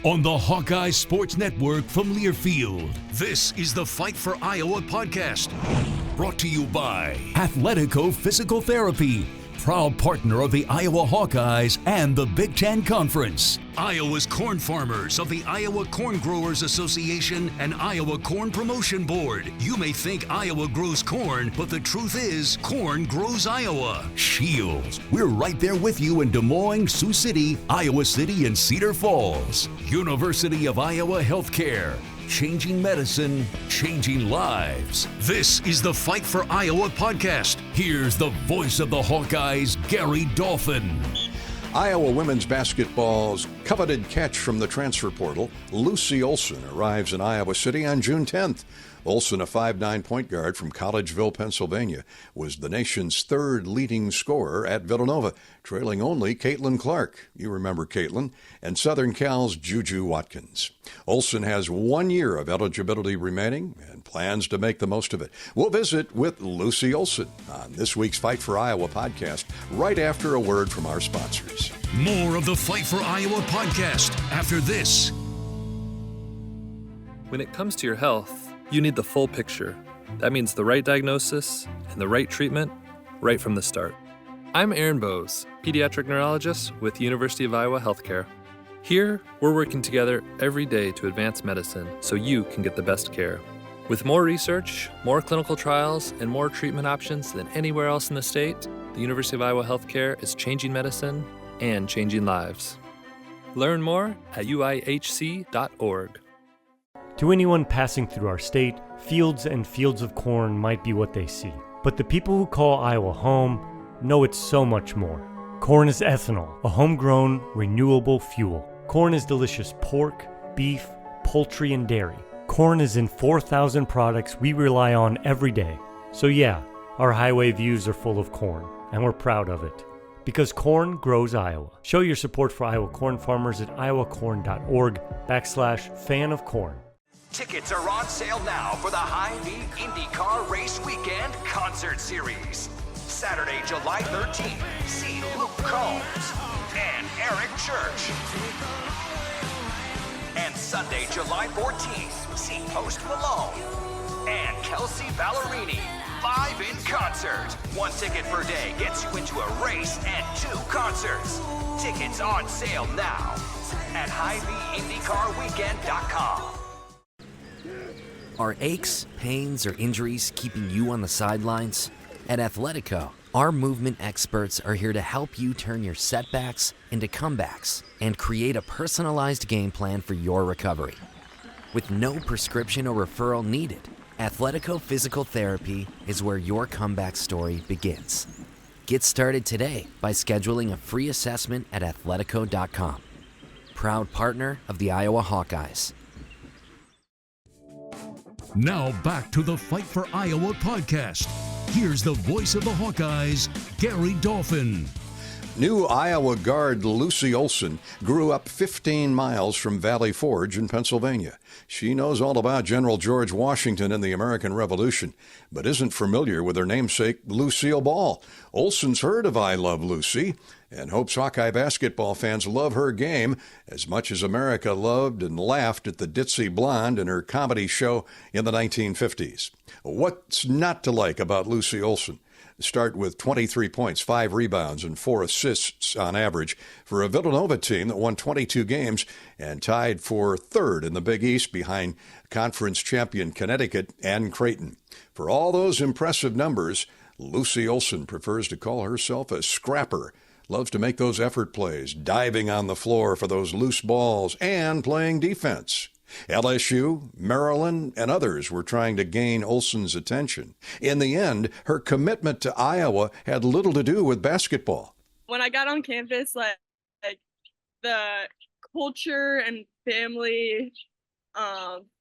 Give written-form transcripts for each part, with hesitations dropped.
on the Hawkeye Sports Network from Learfield. This is the Fight for Iowa podcast, brought to you by Athletico Physical Therapy, proud partner of the Iowa Hawkeyes and the Big Ten Conference. Iowa's corn farmers of the Iowa Corn Growers Association and Iowa Corn Promotion Board. You may think Iowa grows corn, but the truth is corn grows Iowa. Shields, we're right there with you in Des Moines, Sioux City, Iowa City, and Cedar Falls. University of Iowa Healthcare. Changing medicine, changing lives. This is the Fight for Iowa podcast. Here's the voice of the Hawkeyes, Gary Dolphin. Iowa women's basketball's coveted catch from the transfer portal, Lucy Olsen, arrives in Iowa City on June 10th. Olsen, a 5'9" point guard from Collegeville, Pennsylvania, was the nation's third leading scorer at Villanova, trailing only Caitlin Clark. You remember Caitlin, and Southern Cal's Juju Watkins. Olsen has 1 year of eligibility remaining and plans to make the most of it. We'll visit with Lucy Olsen on this week's Fight for Iowa podcast right after a word from our sponsors. More of the Fight for Iowa podcast after this. When it comes to your health, you need the full picture. That means the right diagnosis and the right treatment right from the start. I'm Aaron Bose, pediatric neurologist with University of Iowa Healthcare. Here, we're working together every day to advance medicine so you can get the best care. With more research, more clinical trials, and more treatment options than anywhere else in the state, the University of Iowa Healthcare is changing medicine and changing lives. Learn more at uihc.org. To anyone passing through our state, fields and fields of corn might be what they see. But the people who call Iowa home know it's so much more. Corn is ethanol, a homegrown, renewable fuel. Corn is delicious pork, beef, poultry, and dairy. Corn is in 4,000 products we rely on every day. So yeah, our highway views are full of corn, and we're proud of it. Because corn grows Iowa. Show your support for Iowa corn farmers at iowacorn.org/fan of corn. Tickets are on sale now for the Hy-Vee IndyCar Race Weekend Concert Series. Saturday, July 13th, see Luke Combs and Eric Church. And Sunday, July 14th, see Post Malone and Kelsey Ballerini live in concert. 1 ticket per day gets you into a race and 2 concerts. Tickets on sale now at HyVeeIndyCarWeekend.com. Are aches, pains, or injuries keeping you on the sidelines? At Athletico, our movement experts are here to help you turn your setbacks into comebacks and create a personalized game plan for your recovery. With no prescription or referral needed, Athletico Physical Therapy is where your comeback story begins. Get started today by scheduling a free assessment at athletico.com. Proud partner of the Iowa Hawkeyes. Now back to the Fight for Iowa podcast. Here's the voice of the Hawkeyes, Gary Dolphin. New Iowa guard Lucy Olsen grew up 15 miles from Valley Forge in Pennsylvania. She knows all about General George Washington and the American Revolution, but isn't familiar with her namesake, Lucille Ball. Olsen's heard of I Love Lucy and hopes Hawkeye basketball fans love her game as much as America loved and laughed at the ditzy blonde in her comedy show in the 1950s. What's not to like about Lucy Olsen? Start with 23 points, 5 rebounds, and 4 assists on average for a Villanova team that won 22 games and tied for third in the Big East behind conference champion Connecticut and Creighton. For all those impressive numbers, Lucy Olsen prefers to call herself a scrapper, loves to make those effort plays, diving on the floor for those loose balls, and playing defense. LSU, Maryland, and others were trying to gain Olsen's attention. In the end, her commitment to Iowa had little to do with basketball. When I got on campus, like the culture and family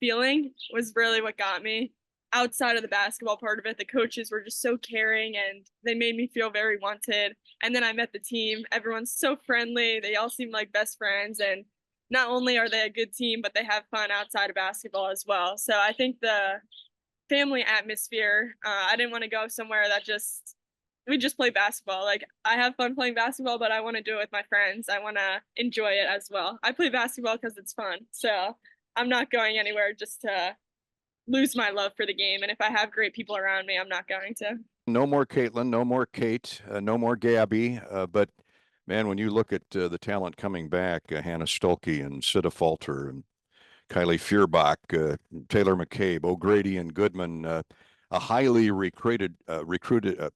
feeling was really what got me. Outside of the basketball part of it, the coaches were just so caring and they made me feel very wanted. And then I met the team. Everyone's so friendly. They all seem like best friends. And not only are they a good team, but they have fun outside of basketball as well. So I think the family atmosphere, I didn't want to go somewhere that just we just play basketball. Like, I have fun playing basketball, but I want to do it with my friends. I want to enjoy it as well. I play basketball because it's fun. So I'm not going anywhere just to lose my love for the game. And if I have great people around me, I'm not going to. No more Caitlin, no more Kate, no more Gabby. But man, when you look at the talent coming back, Hannah Stolke and Sida Falter and Kylie Feuerbach, Taylor McCabe, O'Grady and Goodman, a highly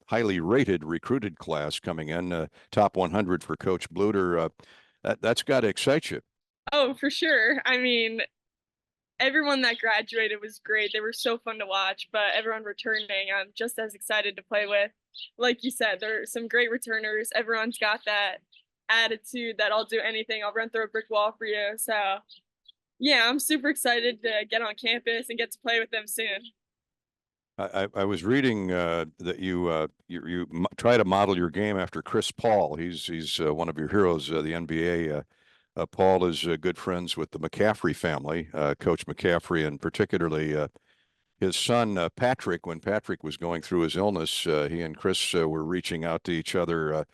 highly rated recruited class coming in, top 100 for Coach Bluter. That's got to excite you. Oh, for sure. I mean, everyone that graduated was great. They were so fun to watch, but everyone returning, I'm just as excited to play with. Like you said, there are some great returners. Everyone's got that attitude that I'll do anything. I'll run through a brick wall for you. So, yeah, I'm super excited to get on campus and get to play with them soon. I was reading that you try to model your game after Chris Paul. He's one of your heroes, the NBA. Paul is good friends with the McCaffrey family, Coach McCaffrey, and particularly his son Patrick. When Patrick was going through his illness, he and Chris were reaching out to each other.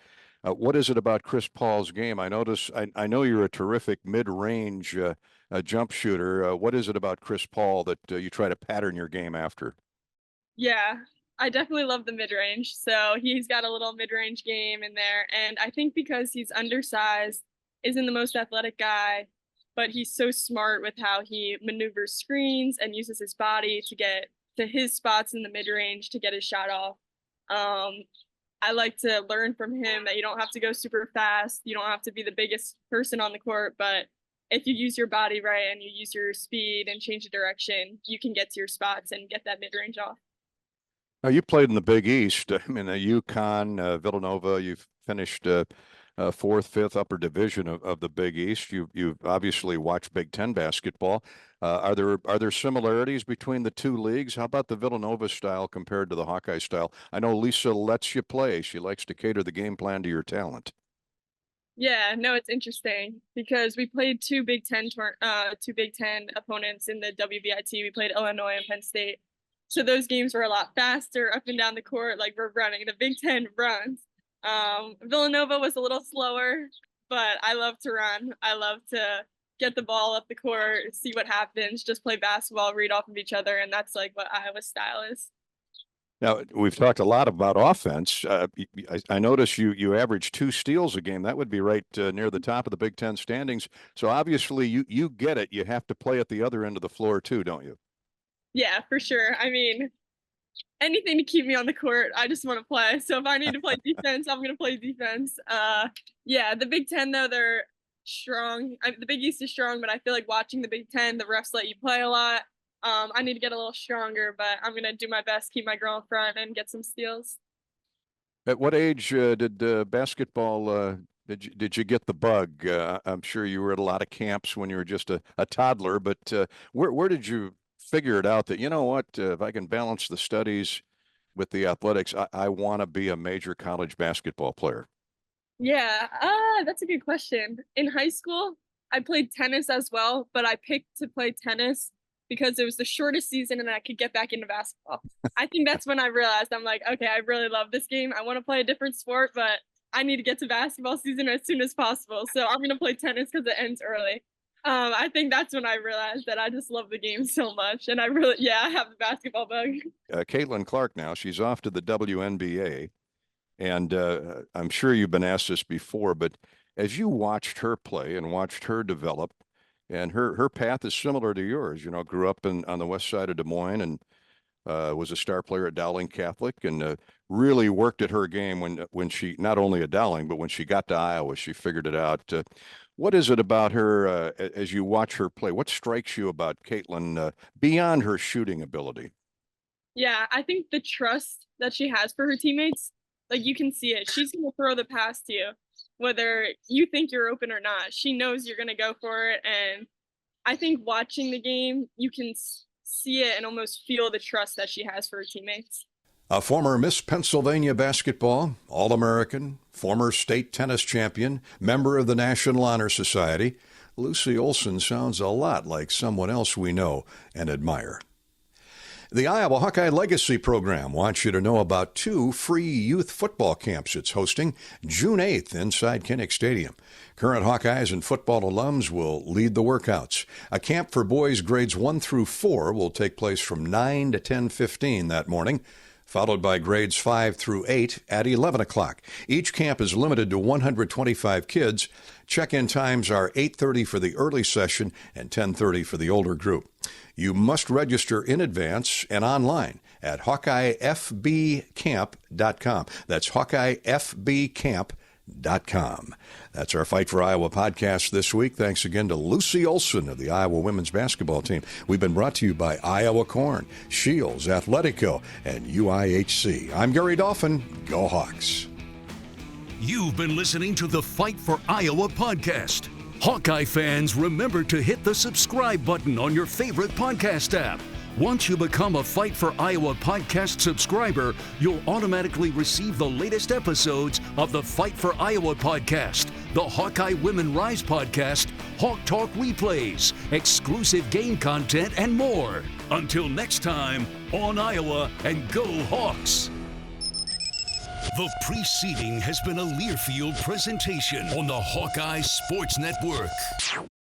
What is it about Chris Paul's game? I know you're a terrific mid-range jump shooter. What is it about Chris Paul that you try to pattern your game after? Yeah, I definitely love the mid-range. So he's got a little mid-range game in there. And I think because he's undersized, isn't the most athletic guy, but he's so smart with how he maneuvers screens and uses his body to get to his spots in the mid-range to get his shot off. I like to learn from him that you don't have to go super fast. You don't have to be the biggest person on the court, but if you use your body right and you use your speed and change the direction, you can get to your spots and get that mid-range off. Now, you played in the Big East. I mean, UConn, Villanova. You've finished fourth, fifth, upper division of the Big East. You've obviously watched Big Ten basketball. Are there similarities between the two leagues? How about the Villanova style compared to the Hawkeye style? I know Lisa lets you play. She likes to cater the game plan to your talent. Yeah, no, it's interesting because we played two Big Ten opponents in the WBIT. We played Illinois and Penn State. So those games were a lot faster up and down the court, like we're running. The Big Ten runs. Villanova was a little slower, but I love to run. I love to get the ball up the court, see what happens, just play basketball, read off of each other, and that's like what Iowa's style is. Now, we've talked a lot about offense. I notice you average 2 steals a game. That would be right near the top of the Big Ten standings. So obviously you get it. You have to play at the other end of the floor too, don't you? Yeah, for sure. I mean, anything to keep me on the court. I just want to play. So if I need to play defense, I'm going to play defense. Yeah, the Big Ten, though, they're strong. The Big East is strong, but I feel like watching the Big Ten, the refs let you play a lot. I need to get a little stronger, but I'm going to do my best, keep my girl in front, and get some steals. At what age did basketball, did you get the bug? I'm sure you were at a lot of camps when you were just a toddler, but where did you figure it out that, you know what, if I can balance the studies with the athletics, I want to be a major college basketball player? Yeah, that's a good question. In high school, I played tennis as well, but I picked to play tennis because it was the shortest season and I could get back into basketball. I think that's when I realized I'm like, okay, I really love this game. I want to play a different sport, but I need to get to basketball season as soon as possible. So I'm going to play tennis because it ends early. I think that's when I realized that I just love the game so much. And I have the basketball bug. Caitlin Clark now, she's off to the WNBA. And I'm sure you've been asked this before, but as you watched her play and watched her develop, and her path is similar to yours, you know, grew up on the west side of Des Moines and was a star player at Dowling Catholic and really worked at her game when she, not only at Dowling, but when she got to Iowa, she figured it out. What is it about her as you watch her play? What strikes you about Caitlin beyond her shooting ability? Yeah, I think the trust that she has for her teammates, like you can see it. She's going to throw the pass to you, whether you think you're open or not. She knows you're going to go for it. And I think watching the game, you can see it and almost feel the trust that she has for her teammates. A former Miss Pennsylvania basketball, All-American, former state tennis champion, member of the National Honor Society, Lucy Olsen sounds a lot like someone else we know and admire. The Iowa Hawkeye Legacy Program wants you to know about 2 free youth football camps it's hosting June 8th inside Kinnick Stadium. Current Hawkeyes and football alums will lead the workouts. A camp for boys grades 1 through 4 will take place from 9 to 10:15 that morning, followed by grades 5 through 8 at 11 o'clock. Each camp is limited to 125 kids. Check-in times are 8:30 for the early session and 10:30 for the older group. You must register in advance and online at HawkeyeFBCamp.com. That's HawkeyeFBCamp.com. That's our Fight for Iowa podcast this week. Thanks again to Lucy Olsen of the Iowa women's basketball team. We've been brought to you by Iowa Corn, Shields, Athletico, and UIHC. I'm Gary Dolphin. Go Hawks. You've been listening to the Fight for Iowa podcast. Hawkeye fans, remember to hit the subscribe button on your favorite podcast app. Once you become a Fight for Iowa podcast subscriber, you'll automatically receive the latest episodes of the Fight for Iowa podcast, the Hawkeye Women Rise podcast, Hawk Talk replays, exclusive game content, and more. Until next time, on Iowa, and go Hawks! The preceding has been a Learfield presentation on the Hawkeye Sports Network.